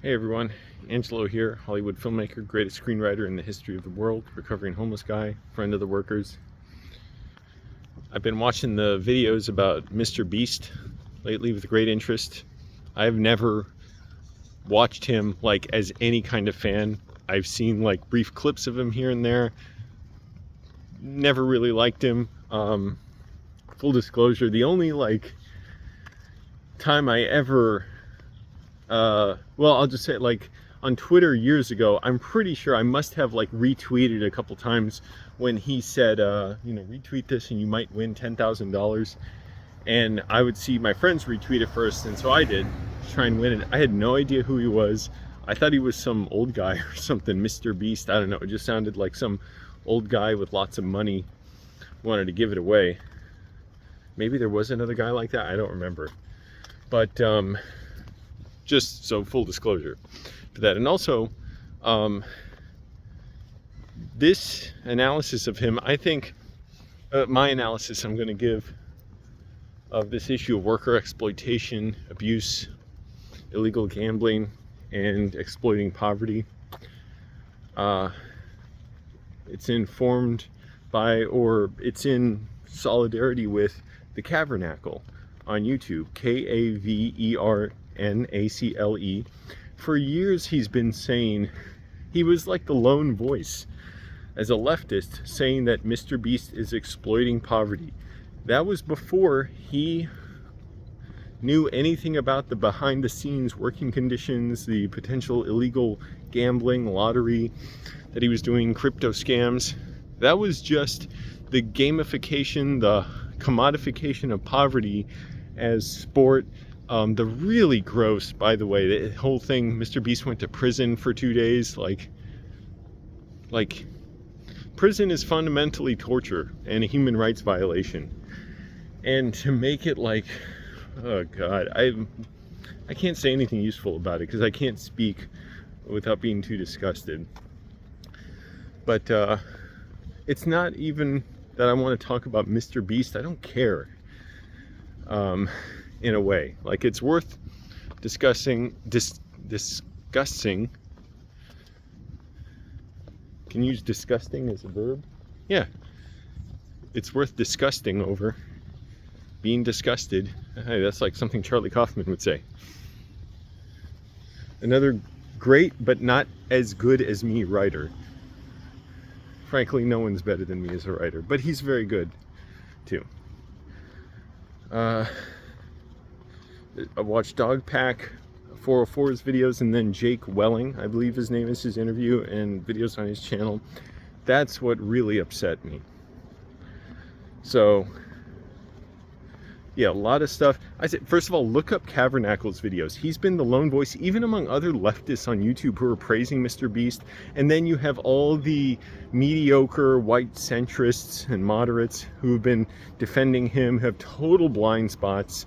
Hey everyone, Angelo here, Hollywood filmmaker, greatest screenwriter in the history of the world, recovering homeless guy, friend of the workers. I've been watching the videos about Mr. Beast lately with great interest. I've never watched him like as any kind of fan. I've seen like brief clips of him here and there. Never really liked him. Full disclosure, the only time I ever I'll just say on Twitter years ago, I'm pretty sure I must have retweeted a couple times when he said, retweet this and you might win $10,000. And I would see my friends retweet it first, and so I did, try and win it. I had no idea who he was. I thought he was some old guy or something, Mr. Beast. I don't know. It just sounded like some old guy with lots of money wanted to give it away. Maybe there was another guy like that. I don't remember. But just so full disclosure for that. And also, this analysis of him, I think my analysis I'm going to give of this issue of worker exploitation, abuse, illegal gambling, and exploiting poverty, it's informed by, or it's in solidarity with the Kavernacle on YouTube, Kavernacle. For years he's been saying, he was like the lone voice as a leftist saying that Mr. Beast is exploiting poverty. That was before he knew anything about the behind the scenes working conditions, the potential illegal gambling, lottery that he was doing, crypto scams. That was just the gamification, the commodification of poverty as sport. The really gross, by the way, the whole thing, Mr. Beast went to prison for 2 days. Like prison is fundamentally torture and a human rights violation. And to make it oh God, I can't say anything useful about it because I can't speak without being too disgusted. But it's not even that I want to talk about Mr. Beast. I don't care. In a way, it's worth discussing. Discussing. Can you use disgusting as a verb? Yeah. It's worth disgusting over. Being disgusted. Hey, that's like something Charlie Kaufman would say. Another great, but not as good as me writer. Frankly, no one's better than me as a writer, but he's very good too. I watched Dogpack 404's videos, and then Jake Welling, I believe his name is, his interview and videos on his channel. That's what really upset me. So yeah, a lot of stuff. I said, first of all, look up Kavernacle's videos. He's been the lone voice, even among other leftists on YouTube who are praising Mr. Beast. And then you have all the mediocre white centrists and moderates who have been defending him, have total blind spots.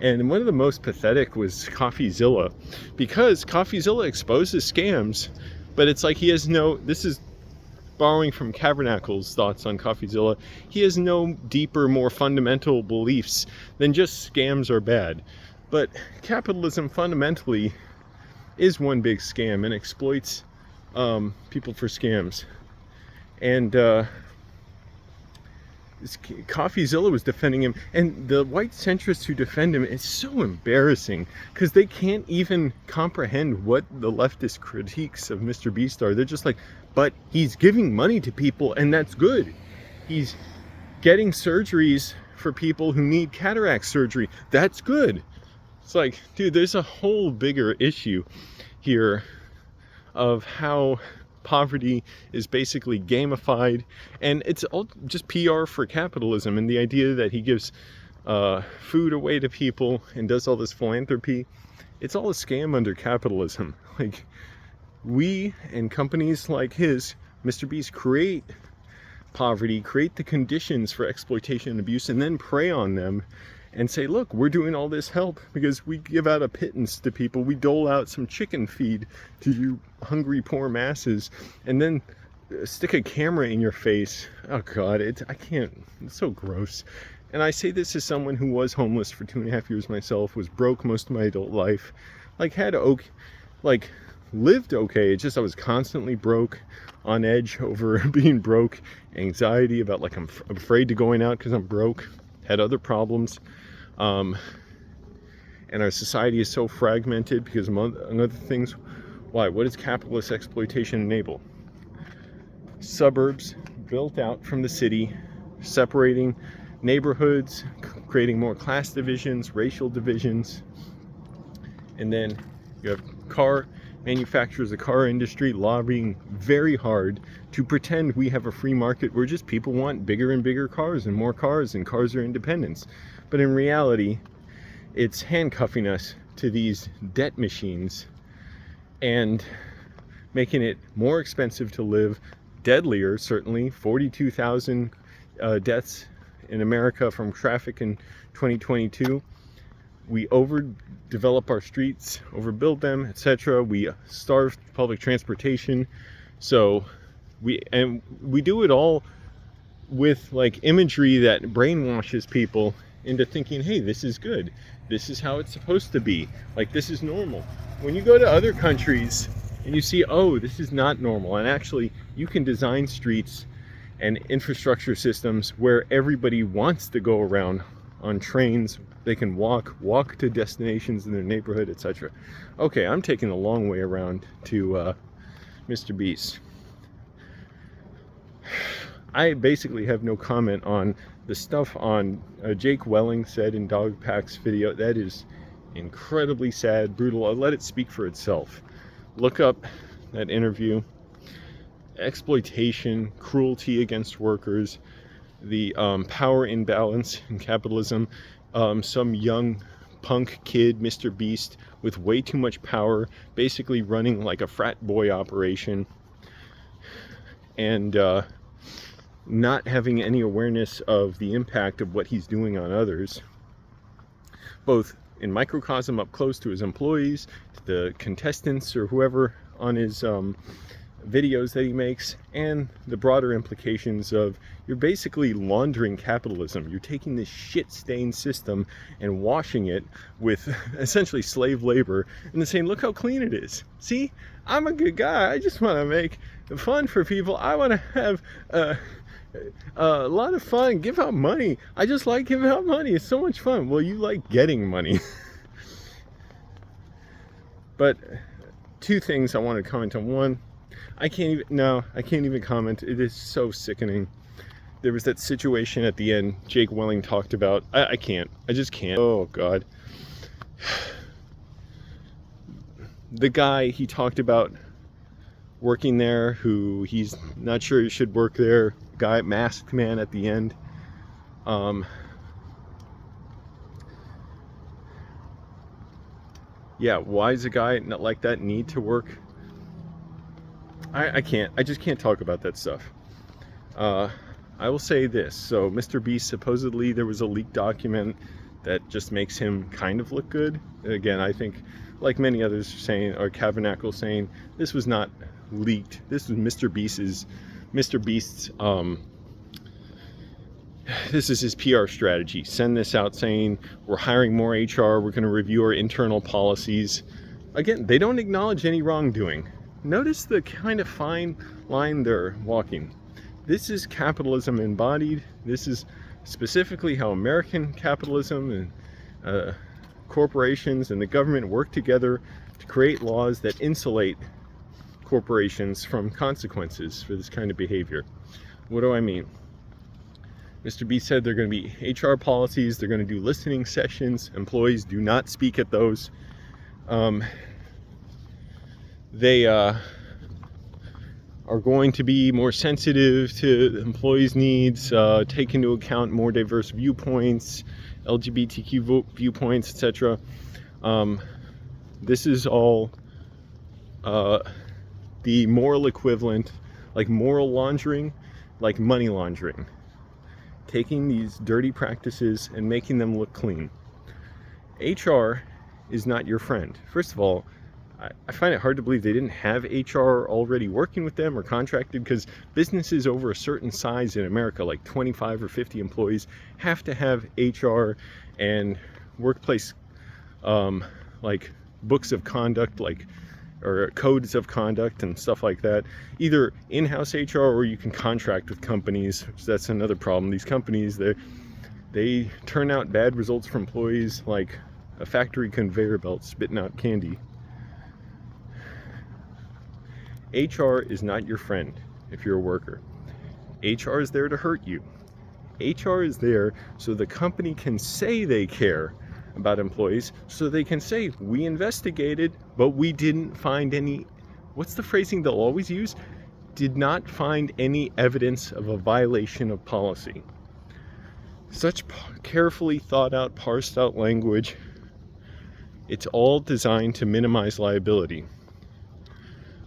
And one of the most pathetic was CoffeeZilla, because CoffeeZilla exposes scams, but it's like he has no, this is borrowing from Kavernacle's thoughts on CoffeeZilla, he has no deeper, more fundamental beliefs than just scams are bad. But capitalism fundamentally is one big scam and exploits people for scams. And CoffeeZilla was defending him, and the white centrists who defend him, it's so embarrassing because they can't even comprehend what the leftist critiques of Mr. Beast are. They're just like, but he's giving money to people and that's good. He's getting surgeries for people who need cataract surgery. That's good. It's like, dude, there's a whole bigger issue here of how poverty is basically gamified, and it's all just PR for capitalism, and the idea that he gives food away to people and does all this philanthropy, it's all a scam under capitalism. Like, we and companies like his, Mr. Beast, create poverty, create the conditions for exploitation and abuse, and then prey on them and say, look, we're doing all this help because we give out a pittance to people, we dole out some chicken feed to you hungry poor masses, and then stick a camera in your face. Oh God, I can't, it's so gross. And I say this as someone who was homeless for 2.5 years myself, was broke most of my adult life, had like lived okay. It's just I was constantly broke, on edge over being broke, anxiety about like I'm afraid to going out because I'm broke, had other problems. And our society is so fragmented because among other things, why? What does capitalist exploitation enable? Suburbs built out from the city, separating neighborhoods, creating more class divisions, racial divisions. And then you have car manufacturers, the car industry lobbying very hard to pretend we have a free market where just people want bigger and bigger cars and cars are independence. But in reality, it's handcuffing us to these debt machines and making it more expensive to live, deadlier certainly. 42,000 deaths in America from traffic in 2022. We overdevelop our streets, overbuild them, etc. We starve public transportation. So we do it all with like imagery that brainwashes people into thinking, hey, this is good. This is how it's supposed to be. Like, this is normal. When you go to other countries and you see, oh, this is not normal. And actually, you can design streets and infrastructure systems where everybody wants to go around on trains. They can walk to destinations in their neighborhood, etc. Okay, I'm taking a long way around to Mr. Beast. I basically have no comment on the stuff on Jake Welling said in Dogpack's video. That is incredibly sad, brutal. I'll let it speak for itself. Look up that interview. Exploitation, cruelty against workers, the power imbalance in capitalism. Some young punk kid, Mr. Beast, with way too much power, basically running like a frat boy operation, and not having any awareness of the impact of what he's doing on others, both in microcosm up close to his employees, the contestants or whoever on his videos that he makes, and the broader implications of you're basically laundering capitalism. You're taking this shit-stained system and washing it with essentially slave labor and then saying, look how clean it is. See, I'm a good guy. I just want to make fun for people. I want to have a lot of fun, give out money. I just like giving out money. It's so much fun. Well, you like getting money. But two things I want to comment on. One, I can't even comment. It is so sickening. There was that situation at the end Jake Welling talked about. I just can't. Oh God. The guy he talked about working there, who he's not sure he should work there, guy, masked man at the end. Yeah, why does a guy not like that need to work? I just can't talk about that stuff. I will say this. So Mr. Beast, supposedly there was a leaked document that just makes him kind of look good. Again, I think, like many others are saying, or Kavernacle saying, this was not leaked. This was Mr. Beast's this is his PR strategy. Send this out saying, we're hiring more HR, we're going to review our internal policies. Again, they don't acknowledge any wrongdoing. Notice the kind of fine line they're walking. This is capitalism embodied. This is specifically how American capitalism and corporations and the government work together to create laws that insulate corporations from consequences for this kind of behavior. What do I mean? Mr. B said they're going to be HR policies, they're going to do listening sessions. Employees do not speak at those. They are going to be more sensitive to employees' needs, take into account more diverse viewpoints, LGBTQ viewpoints, etc. This is all the moral equivalent, like moral laundering, like money laundering. Taking these dirty practices and making them look clean. HR is not your friend. First of all, I find it hard to believe they didn't have HR already working with them or contracted, because businesses over a certain size in America, like 25 or 50 employees, have to have HR and workplace like books of conduct, like or codes of conduct and stuff like that, either in-house HR or you can contract with companies. That's another problem. These companies, they turn out bad results for employees like a factory conveyor belt spitting out candy. HR is not your friend if you're a worker. HR is there to hurt you. HR is there so the company can say they care about employees, so they can say, we investigated, but we didn't find any, what's the phrasing they'll always use? Did not find any evidence of a violation of policy. Such carefully thought out, parsed out language. It's all designed to minimize liability.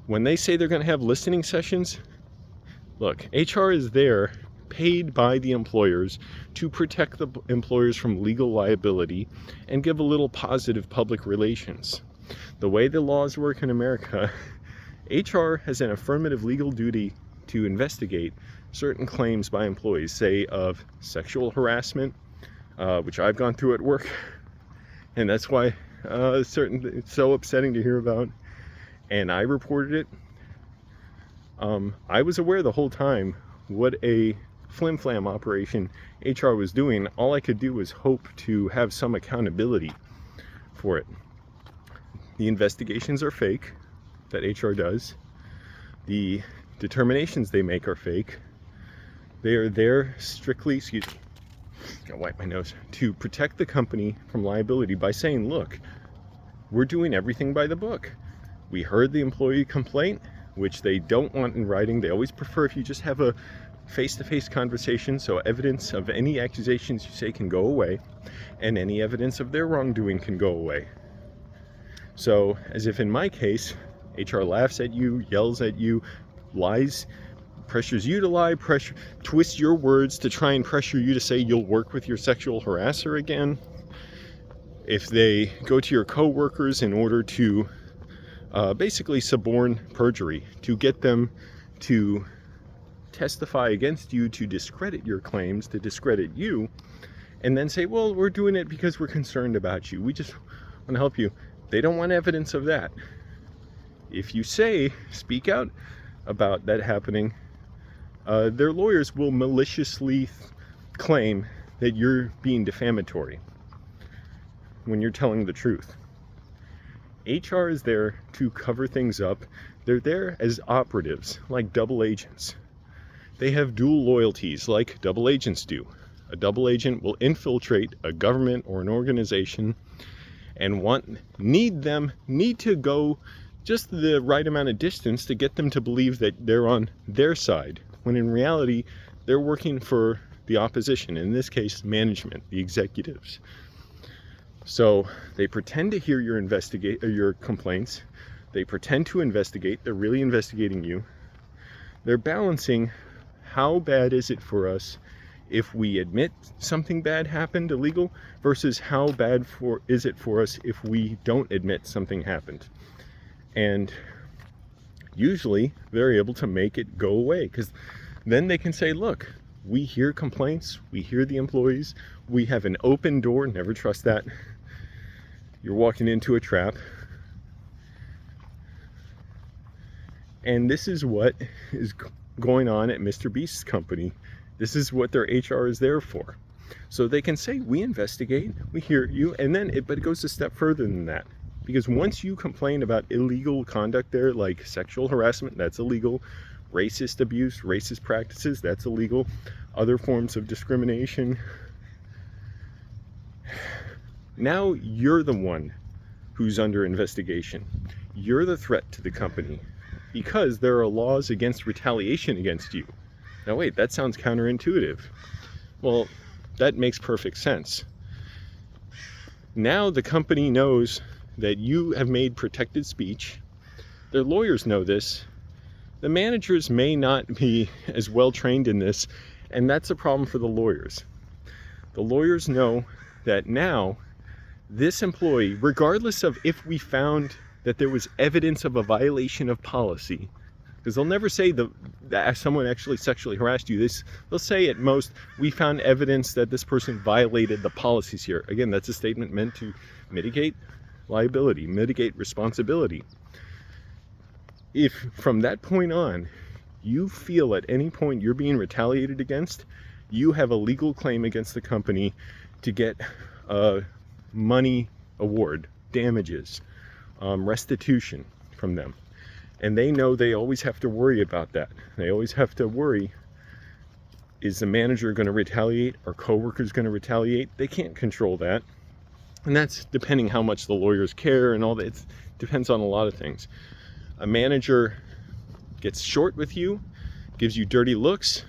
When they say they're going to have listening sessions, look, HR is there, paid by the employers, to protect the employers from legal liability and give a little positive public relations. The way the laws work in America, HR has an affirmative legal duty to investigate certain claims by employees, say of sexual harassment, which I've gone through at work, and that's why it's so upsetting to hear about, and I reported it. I was aware the whole time what a flim-flam operation HR was doing. All I could do was hope to have some accountability for it. The investigations are fake that HR does. The determinations they make are fake. They are there strictly, excuse me, gotta wipe my nose, to protect the company from liability by saying, look, we're doing everything by the book. We heard the employee complaint, which they don't want in writing. They always prefer if you just have a face-to-face conversation, so evidence of any accusations you say can go away, and any evidence of their wrongdoing can go away. So, as if in my case, HR laughs at you, yells at you, lies, pressures you to lie, twists your words to try and pressure you to say you'll work with your sexual harasser again. If they go to your co-workers in order to basically suborn perjury, to get them to testify against you, to discredit your claims, to discredit you, and then say, well, we're doing it because we're concerned about you. We just want to help you. They don't want evidence of that. If you speak out about that happening, their lawyers will maliciously claim that you're being defamatory when you're telling the truth. HR is there to cover things up. They're there as operatives, like double agents. They have dual loyalties like double agents do. A double agent will infiltrate a government or an organization and need to go just the right amount of distance to get them to believe that they're on their side, when in reality they're working for the opposition, in this case management, the executives. So they pretend to hear your complaints. They pretend to investigate. They're really investigating you. They're balancing how bad is it for us if we admit something bad happened illegal versus how bad is it for us if we don't admit something happened. And usually they're able to make it go away, because then they can say, look, we hear complaints, we hear the employees, we have an open door. Never trust that. You're walking into a trap. And this is what is going on at Mr. Beast's company. This is what their HR is there for. So they can say, we investigate, we hear you, and then but it goes a step further than that. Because once you complain about illegal conduct there, like sexual harassment, that's illegal. Racist abuse, racist practices, that's illegal. Other forms of discrimination. Now you're the one who's under investigation. You're the threat to the company because there are laws against retaliation against you. Now wait, that sounds counterintuitive. Well, that makes perfect sense. Now the company knows that you have made protected speech. Their lawyers know this. The managers may not be as well trained in this, and that's a problem for the lawyers. The lawyers know that now this employee, regardless of if we found that there was evidence of a violation of policy, because they'll never say that someone actually sexually harassed you. They'll say at most, we found evidence that this person violated the policies here. Again, that's a statement meant to mitigate liability, mitigate responsibility. if from that point on you feel at any point you're being retaliated against, you have a legal claim against the company to get a money award, damages, restitution from them. And they know they always have to worry about that. They always have to worry, is the manager going to retaliate? Are coworkers going to retaliate? They can't control that. And that's depending how much the lawyers care and all that. It depends on a lot of things. A manager gets short with you, gives you dirty looks.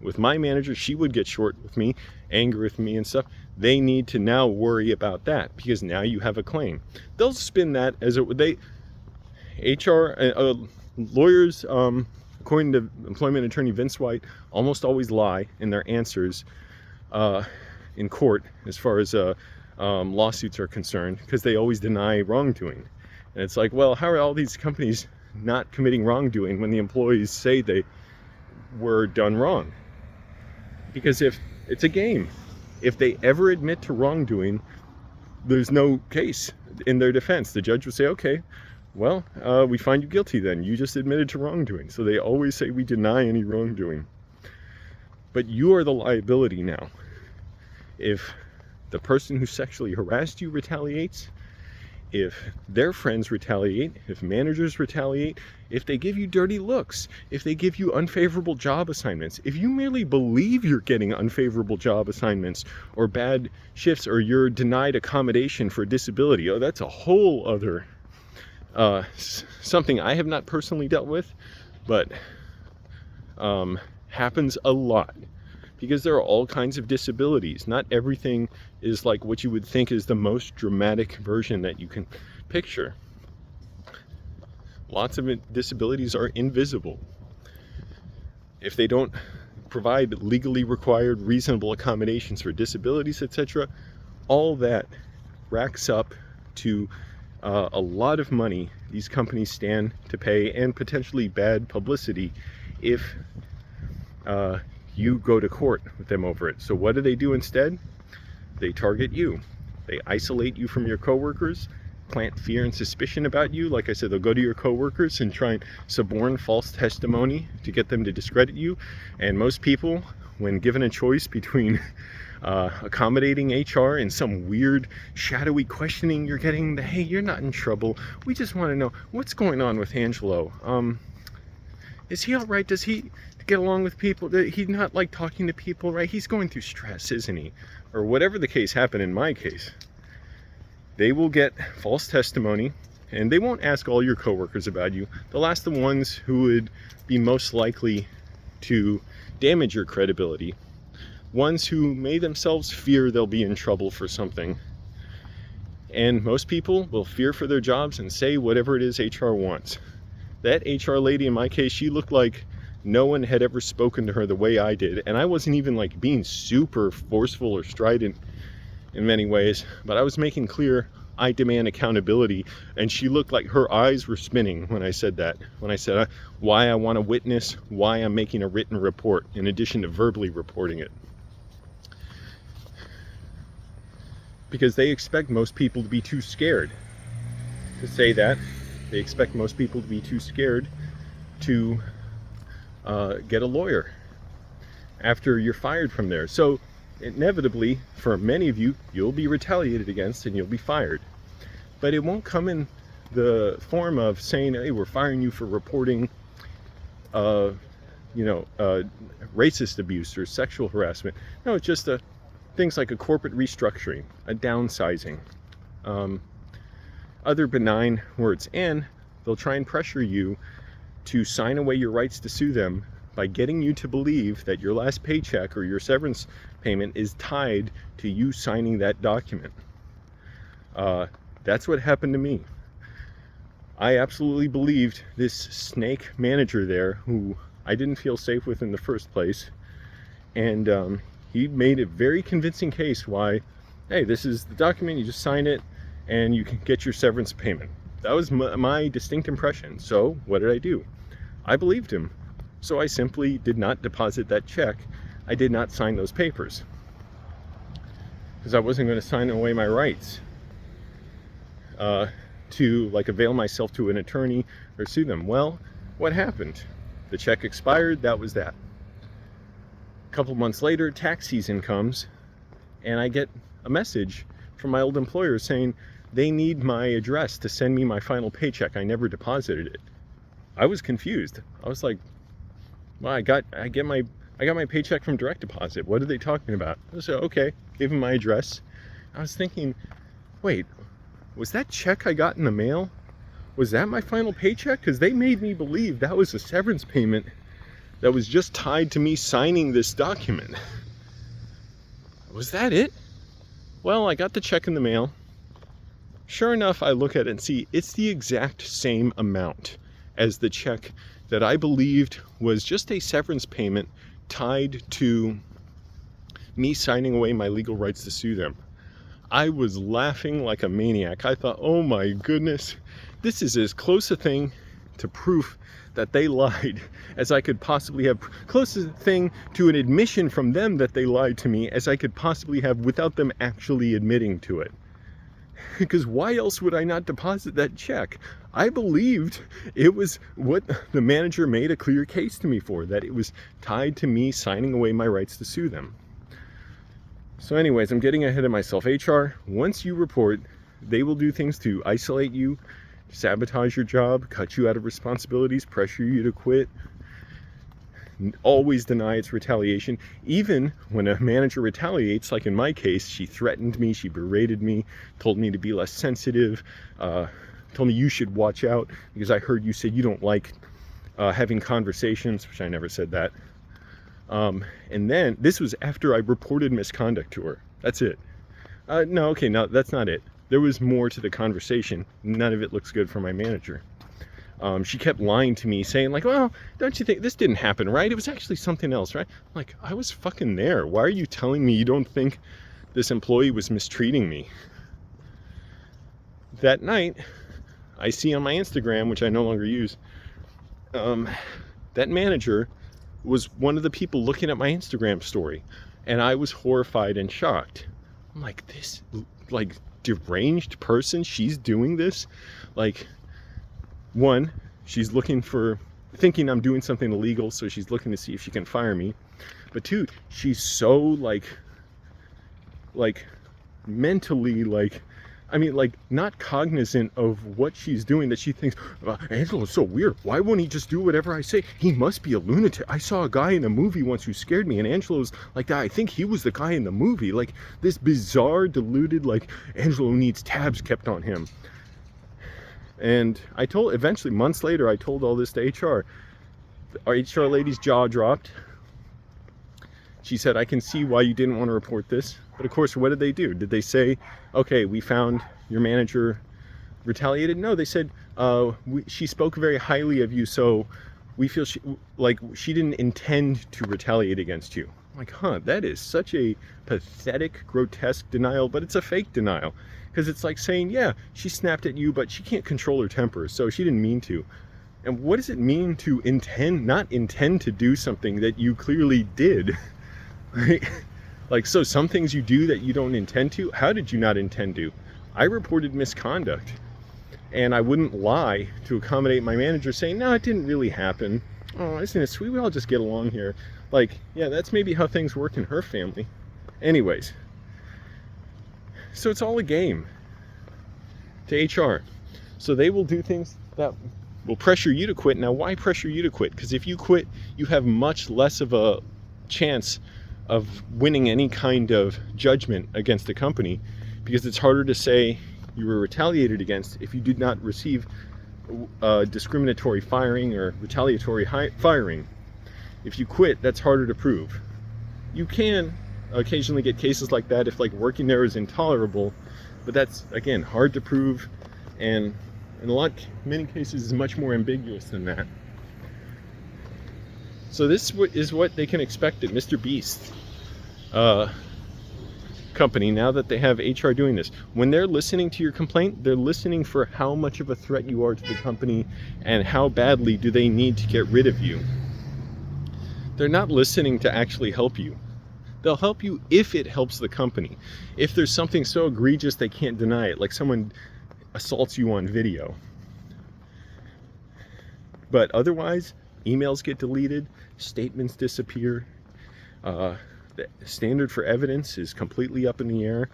With my manager, she would get short with me, angry with me and stuff. They need to now worry about that because now you have a claim. They'll spin that as HR lawyers, according to employment attorney Vince White, almost always lie in their answers in court as far as lawsuits are concerned, because they always deny wrongdoing. And it's like, well, how are all these companies not committing wrongdoing when the employees say they were done wrong? Because if it's a game, if they ever admit to wrongdoing, there's no case in their defense. The judge would say, okay, well, we find you guilty then. You just admitted to wrongdoing. So they always say we deny any wrongdoing. But you are the liability now. If the person who sexually harassed you retaliates, if their friends retaliate, if managers retaliate, if they give you dirty looks, if they give you unfavorable job assignments, if you merely believe you're getting unfavorable job assignments or bad shifts, or you're denied accommodation for disability, oh, that's a whole other something I have not personally dealt with, but happens a lot. Because there are all kinds of disabilities. Not everything is like what you would think is the most dramatic version that you can picture. Lots of disabilities are invisible. If they don't provide legally required reasonable accommodations for disabilities, etc., all that racks up to a lot of money these companies stand to pay, and potentially bad publicity if you go to court with them over it. So what do they do instead? They target you. They isolate you from your coworkers, plant fear and suspicion about you. Like I said, they'll go to your coworkers and try and suborn false testimony to get them to discredit you. And most people, when given a choice between accommodating HR and some weird shadowy questioning you're getting, hey, you're not in trouble, we just want to know what's going on with Angelo. Is he all right? Does he get along with people? He's not like talking to people, right? He's going through stress, isn't he? Or whatever the case happened in my case. They will get false testimony, and they won't ask all your coworkers about you. They'll ask the ones who would be most likely to damage your credibility. Ones who may themselves fear they'll be in trouble for something. And most people will fear for their jobs and say whatever it is HR wants. That HR lady in my case, she looked like no one had ever spoken to her the way I did. And I wasn't even like being super forceful or strident in many ways, but I was making clear I demand accountability. And she looked like her eyes were spinning when I said that. When I said why I want to witness, why I'm making a written report in addition to verbally reporting it. Because they expect most people to be too scared to say that. They expect most people to be too scared to get a lawyer after you're fired from there. So inevitably, for many of you, you'll be retaliated against and you'll be fired. But it won't come in the form of saying, hey, we're firing you for reporting racist abuse or sexual harassment. No, it's just things like a corporate restructuring, a downsizing, other benign words. And they'll try and pressure you to sign away your rights to sue them by getting you to believe that your last paycheck or your severance payment is tied to you signing that document. That's what happened to me. I absolutely believed this snake manager there, who I didn't feel safe with in the first place, and he made a very convincing case why, hey, this is the document, you just sign it and you can get your severance payment. That was my distinct impression. So what did I do? I believed him. So I simply did not deposit that check. I did not sign those papers because I wasn't going to sign away my rights to like avail myself to an attorney or sue them. Well, What happened? The check expired, that was that. A couple months later, tax season comes, and I get a message from my old employer saying they need my address to send me my final paycheck. I never deposited it. I was confused. I was like, well, I got my paycheck from direct deposit. What are they talking about? I said, okay, gave them my address. I was thinking, wait, was that check I got in the mail? Was that my final paycheck? Because they made me believe that was a severance payment that was just tied to me signing this document. Was that it? Well, I got the check in the mail. Sure enough, I look at it and see it's the exact same amount as the check that I believed was just a severance payment tied to me signing away my legal rights to sue them. I was laughing like a maniac. I thought, oh my goodness, this is as close a thing to proof that they lied as I could possibly have, closest thing to an admission from them that they lied to me as I could possibly have without them actually admitting to it. Because why else would I not deposit that check? I believed it was what the manager made a clear case to me for, that it was tied to me signing away my rights to sue them. So anyways, I'm getting ahead of myself. HR, once you report, they will do things to isolate you, sabotage your job, cut you out of responsibilities, pressure you to quit, always deny it's retaliation. Even when a manager retaliates, like in my case, she threatened me, she berated me, told me to be less sensitive, told me you should watch out because I heard you said you don't like having conversations, which I never said that. And then this was after I reported misconduct to her. That's it. No, that's not it. There was more to the conversation. None of it looks good for my manager. She kept lying to me, saying like, well, don't you think this didn't happen, right? It was actually something else, right? I'm like, I was fucking there. Why are you telling me you don't think this employee was mistreating me? That night, I see on my Instagram, which I no longer use, that manager was one of the people looking at my Instagram story, and I was horrified and shocked. I'm like, this, like, deranged person, she's doing this? Like, one, she's thinking I'm doing something illegal, so she's looking to see if she can fire me. But two, she's so, like, mentally, not cognizant of what she's doing, that she thinks, Angela's so weird. Why won't he just do whatever I say? He must be a lunatic. I saw a guy in a movie once who scared me, and Angelo's like that. I think he was the guy in the movie. Like, this bizarre, deluded, like, Angelo needs tabs kept on him. And eventually, months later, I told all this to HR. Our HR lady's jaw dropped. She said, I can see why you didn't want to report this. But of course, what did they do? Did they say, okay, we found your manager retaliated? No, they said, she spoke very highly of you, so we feel she didn't intend to retaliate against you. I'm like, that is such a pathetic, grotesque denial, but it's a fake denial. Because it's like saying, yeah, she snapped at you, but she can't control her temper, so she didn't mean to. And what does it mean to not intend to do something that you clearly did? Like, so some things you do that you don't intend to? How did you not intend to? I reported misconduct, and I wouldn't lie to accommodate my manager saying, no, it didn't really happen. Oh, isn't it sweet? We all just get along here. Like, yeah, that's maybe how things work in her family. Anyways, so it's all a game to HR. So they will do things that will pressure you to quit. Now, why pressure you to quit? Because if you quit, you have much less of a chance of winning any kind of judgment against the company, because it's harder to say you were retaliated against if you did not receive discriminatory firing or retaliatory firing. If you quit, that's harder to prove. You can occasionally get cases like that if, like, working there is intolerable, but that's, again, hard to prove, and in many cases is much more ambiguous than that. So this is what they can expect at Mr. Beast company now that they have HR doing this. When they're listening to your complaint, they're listening for how much of a threat you are to the company and how badly do they need to get rid of you. They're not listening to actually help you. They'll help you if it helps the company. If there's something so egregious they can't deny it, like someone assaults you on video. But otherwise, emails get deleted, statements disappear, the standard for evidence is completely up in the air.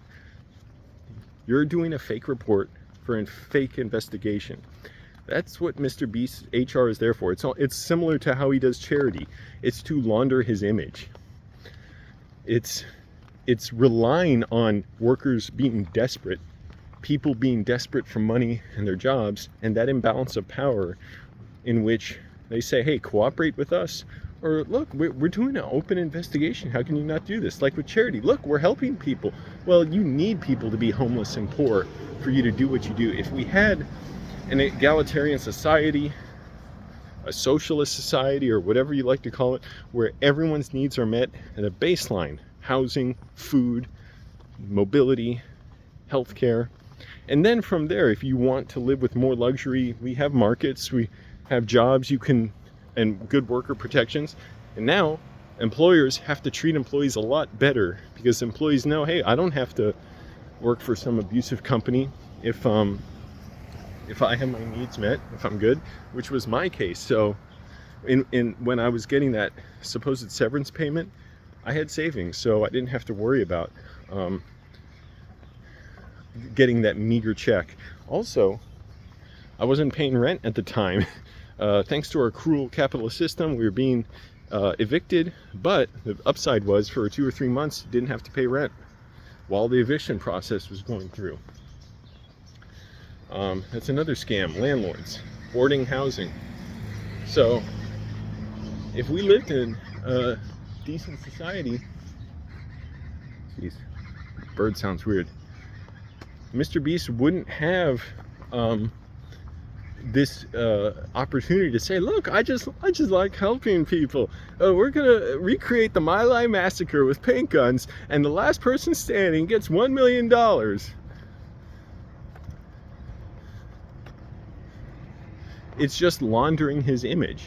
You're doing a fake report for a fake investigation. That's what Mr. Beast's HR is there for. It's similar to how he does charity. It's to launder his image. It's relying on workers being desperate, people being desperate for money and their jobs, and that imbalance of power in which they say, hey, cooperate with us, or look, we're doing an open investigation. How can you not do this? Like with charity, look, we're helping people. Well, you need people to be homeless and poor for you to do what you do. If we had an egalitarian society, a socialist society, or whatever you like to call it, where everyone's needs are met at a baseline, housing, food, mobility, healthcare, and then from there, if you want to live with more luxury, we have markets, we have jobs you can, and good worker protections. And now employers have to treat employees a lot better, because employees know, hey, I don't have to work for some abusive company if I have my needs met, if I'm good, which was my case. So when I was getting that supposed severance payment, I had savings, so I didn't have to worry about getting that meager check. Also, I wasn't paying rent at the time. Thanks to our cruel capitalist system, we were being evicted, but the upside was for 2 or 3 months, didn't have to pay rent while the eviction process was going through. That's another scam, landlords, boarding housing. So if we lived in a decent society, geez, bird sounds weird, Mr. Beast wouldn't have this opportunity to say, look, I just like helping people. We're gonna recreate the My Lai massacre with paint guns, and the last person standing gets $1 million. It's just laundering his image.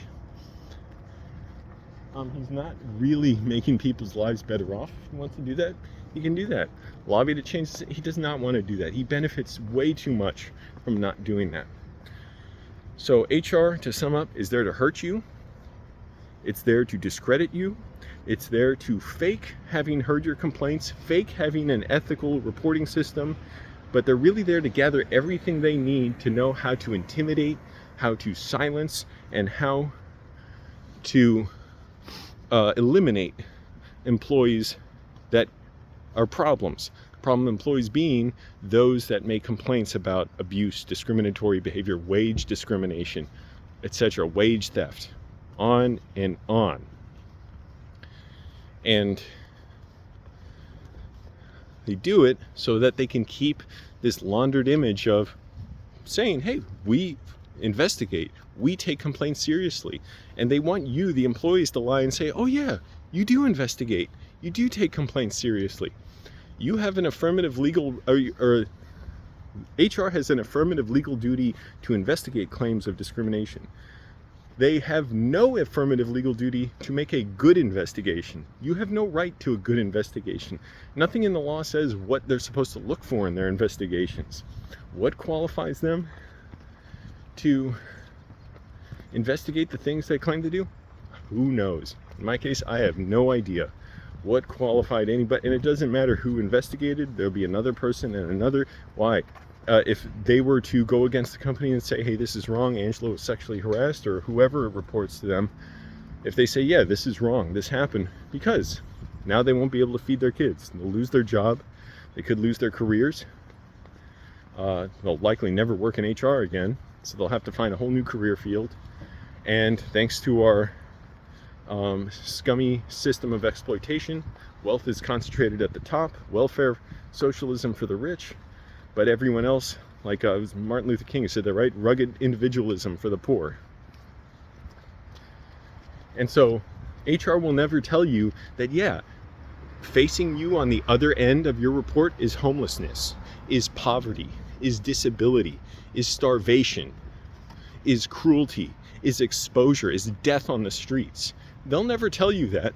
He's not really making people's lives better off. If he wants to do that, he can do that. Lobby to change. He does not want to do that. He benefits way too much from not doing that. So HR, to sum up, is there to hurt you. It's there to discredit you. It's there to fake having heard your complaints, fake having an ethical reporting system, but they're really there to gather everything they need to know how to intimidate, how to silence, and how to eliminate employees that are problems. Problem employees being those that make complaints about abuse, discriminatory behavior, wage discrimination, etc., wage theft, on and on. And they do it so that they can keep this laundered image of saying, hey, we investigate, we take complaints seriously. And they want you, the employees, to lie and say, oh yeah, you do investigate, you do take complaints seriously. You have an affirmative legal, or HR has an affirmative legal duty to investigate claims of discrimination. They have no affirmative legal duty to make a good investigation. You have no right to a good investigation. Nothing in the law says what they're supposed to look for in their investigations. What qualifies them to investigate the things they claim to do? Who knows? In my case, I have no idea what qualified anybody, and it doesn't matter who investigated. There'll be another person and another. Why? If they were to go against the company and say, hey, this is wrong, Angela was sexually harassed, or whoever reports to them, if they say, yeah, this is wrong, this happened, because now they won't be able to feed their kids. They'll lose their job. They could lose their careers. They'll likely never work in HR again, so they'll have to find a whole new career field. And thanks to our scummy system of exploitation, wealth is concentrated at the top, welfare socialism for the rich, but everyone else, like it was Martin Luther King who said that, right? Rugged individualism for the poor. And so HR will never tell you that, yeah, facing you on the other end of your report is homelessness, is poverty, is disability, is starvation, is cruelty, is exposure, is death on the streets. They'll never tell you that,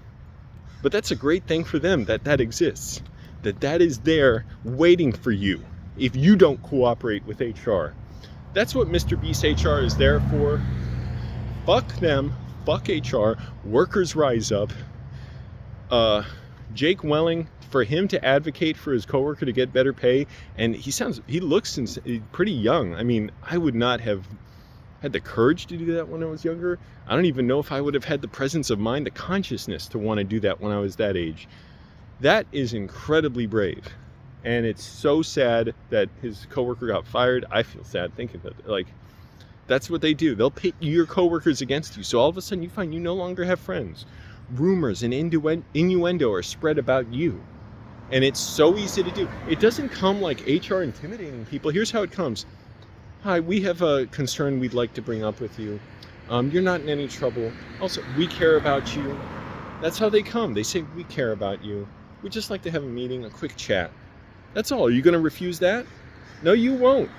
but that's a great thing for them that that exists, that is there waiting for you if you don't cooperate with HR. That's what Mr. Beast HR is there for. fuck them, fuck HR, workers rise up. Jake Welling, for him to advocate for his coworker to get better pay, and he looks pretty young. I mean, I would not have had the courage to do that when I was younger. I don't even know if I would have had the presence of mind, the consciousness to want to do that when I was that age. That is incredibly brave. And it's so sad that his coworker got fired. I feel sad thinking that, like, that's what they do. They'll pit your coworkers against you. So all of a sudden you find you no longer have friends. Rumors and innuendo are spread about you. And it's so easy to do. It doesn't come like HR intimidating people. Here's how it comes. Hi, we have a concern we'd like to bring up with you. You're not in any trouble. Also, we care about you. That's how they come. They say, we care about you. We'd just like to have a meeting, a quick chat. That's all. Are you going to refuse that? No, you won't.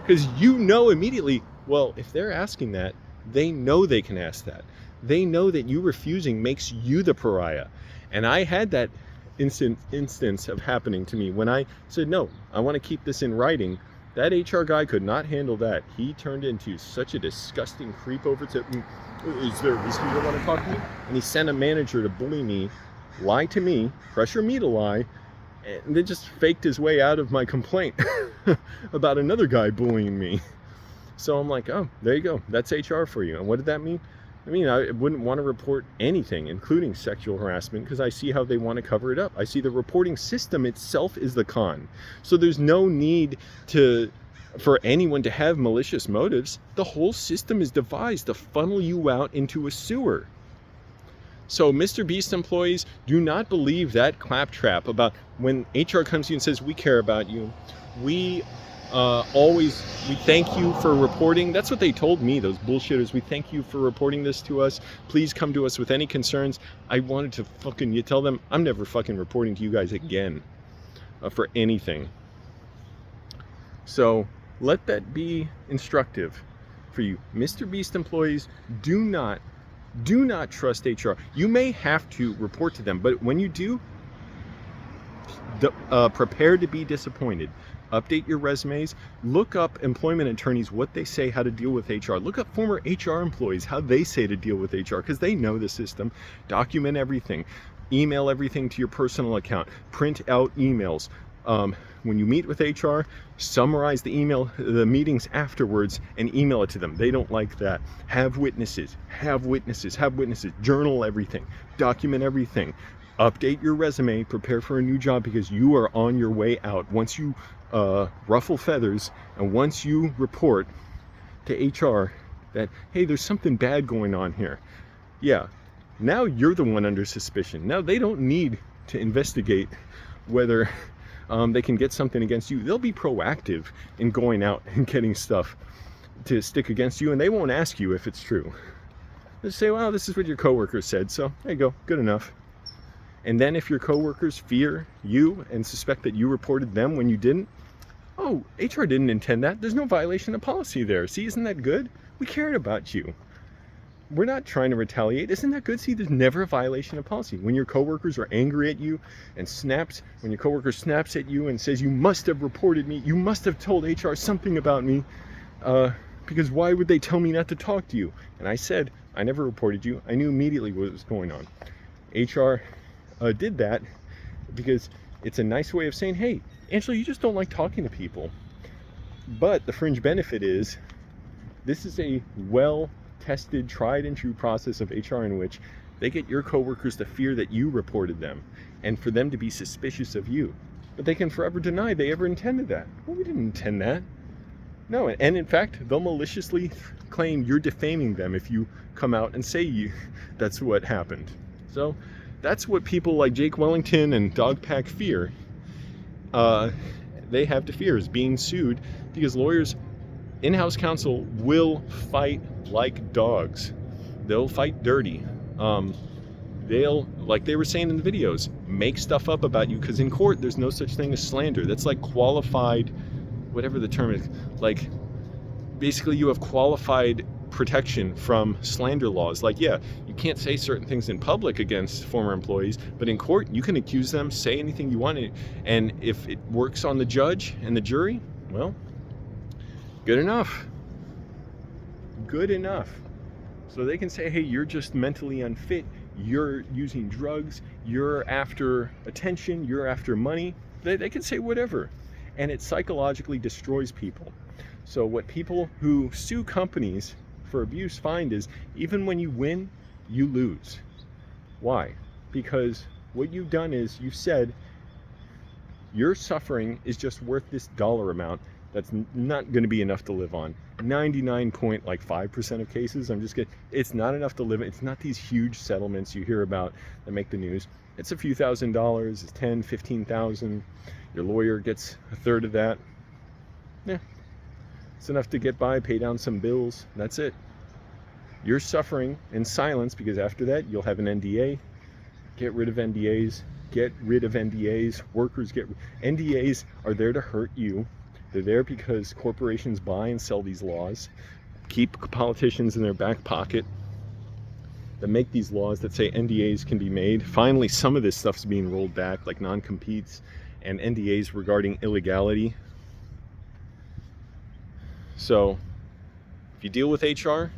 Because you know immediately, well, if they're asking that, they know they can ask that. They know that you refusing makes you the pariah. And I had that instance of happening to me when I said, no, I want to keep this in writing. That HR guy could not handle that. He turned into such a disgusting creep over to, is there a reason you don't want to talk to me? And he sent a manager to bully me, lie to me, pressure me to lie, and then just faked his way out of my complaint about another guy bullying me. So I'm like, oh, there you go. That's HR for you. And what did that mean? I mean, I wouldn't want to report anything, including sexual harassment, because I see how they want to cover it up. I see the reporting system itself is the con. So there's no need for anyone to have malicious motives. The whole system is devised to funnel you out into a sewer. So Mr. Beast employees, do not believe that claptrap about when HR comes to you and says, we care about you. We thank you for reporting. That's what they told me, those bullshitters. We thank you for reporting this to us. Please come to us with any concerns. I wanted to you tell them, I'm never fucking reporting to you guys again for anything. So let that be instructive for you. Mr. Beast employees, do not trust HR. You may have to report to them, but when you do, prepare to be disappointed. Update your resumes. Look up employment attorneys, what they say, how to deal with HR. Look up former HR employees, how they say to deal with HR, because they know the system. Document everything. Email everything to your personal account. Print out emails. When you meet with HR, summarize the meetings afterwards and email it to them. They don't like that. Have witnesses. Journal everything. Document everything. Update your resume. Prepare for a new job because you are on your way out. Once you ruffle feathers and once you report to HR that, hey, there's something bad going on here. Yeah, now you're the one under suspicion. Now they don't need to investigate whether they can get something against you. They'll be proactive in going out and getting stuff to stick against you, and they won't ask you if it's true. They'll say, well, this is what your coworker said, so there you go, good enough. And then if your coworkers fear you and suspect that you reported them when you didn't, oh, HR didn't intend that. There's no violation of policy there. See, isn't that good? We cared about you. We're not trying to retaliate. Isn't that good? See, there's never a violation of policy. When your coworkers are angry at you and when your coworker snaps at you and says, you must have reported me, you must have told HR something about me, because why would they tell me not to talk to you? And I said, I never reported you. I knew immediately what was going on. HR did that because it's a nice way of saying, hey, Angela, you just don't like talking to people. But the fringe benefit is this is a well-tested, tried and true process of HR in which they get your coworkers to fear that you reported them and for them to be suspicious of you. But they can forever deny they ever intended that. Well, we didn't intend that. No, and in fact, they'll maliciously claim you're defaming them if you come out and say that's what happened. So that's what people like Jake Wellington and Dogpack fear. They have to fear is being sued because lawyers, in-house counsel will fight like dogs. They'll fight dirty. They'll, like they were saying in the videos, make stuff up about you because in court there's no such thing as slander. That's like qualified, whatever the term is, like basically you have qualified protection from slander laws. Like, yeah, you can't say certain things in public against former employees, but in court you can accuse them, say anything you want, and if it works on the judge and the jury, well, good enough. So they can say, hey, you're just mentally unfit, you're using drugs, you're after attention, you're after money. They can say whatever. And it psychologically destroys people. So what people who sue companies for abuse find is, even when you win, you lose. Why? Because what you've done is you've said your suffering is just worth this dollar amount that's not going to be enough to live on. 99.5% of cases, it's not enough to live. It's not these huge settlements you hear about that make the news. It's a few $1,000s, it's 10, 15,000. Your lawyer gets a third of that. Yeah, it's enough to get by, pay down some bills. That's it. You're suffering in silence, because after that you'll have an NDA. Get rid of NDAs. Get rid of NDAs. Workers NDAs are there to hurt you. They're there because corporations buy and sell these laws, keep politicians in their back pocket, that make these laws that say NDAs can be made. Finally, some of this stuff's being rolled back, like non-competes and NDAs regarding illegality. So if you deal with HR,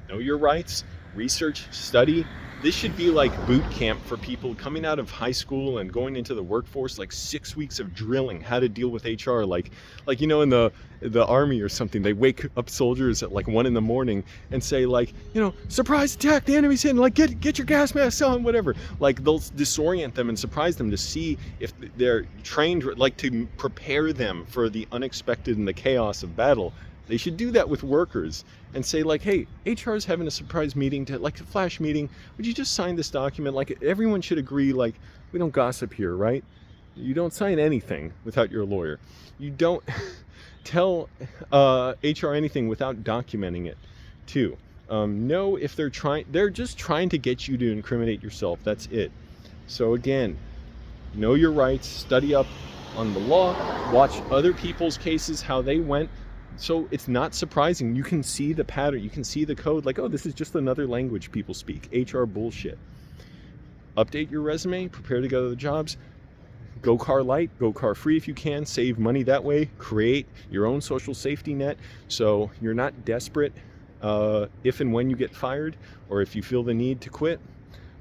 know your rights, research, study. This should be like boot camp for people coming out of high school and going into the workforce, like 6 weeks of drilling how to deal with HR. Like in the army or something, they wake up soldiers at like 1 a.m. and say, like, surprise attack, the enemy's in, like get your gas masks on, whatever. Like, they'll disorient them and surprise them to see if they're trained, like, to prepare them for the unexpected and the chaos of battle. They should do that with workers and say, like, hey, HR is having a surprise meeting, like a flash meeting. Would you just sign this document? Like, everyone should agree, like, we don't gossip here, right? You don't sign anything without your lawyer. You don't tell HR anything without documenting it, too. Know if they're just trying to get you to incriminate yourself. That's it. So again, know your rights, study up on the law, watch other people's cases, how they went. So it's not surprising. You can see the pattern. You can see the code. Like, oh, this is just another language people speak. HR bullshit. Update your resume. Prepare to go to the jobs. Go car light. Go car free if you can. Save money that way. Create your own social safety net so you're not desperate if and when you get fired, or if you feel the need to quit.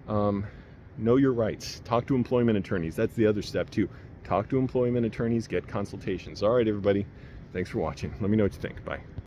Know your rights. Talk to employment attorneys. That's the other step too. Talk to employment attorneys. Get consultations. All right, everybody. Thanks for watching. Let me know what you think. Bye.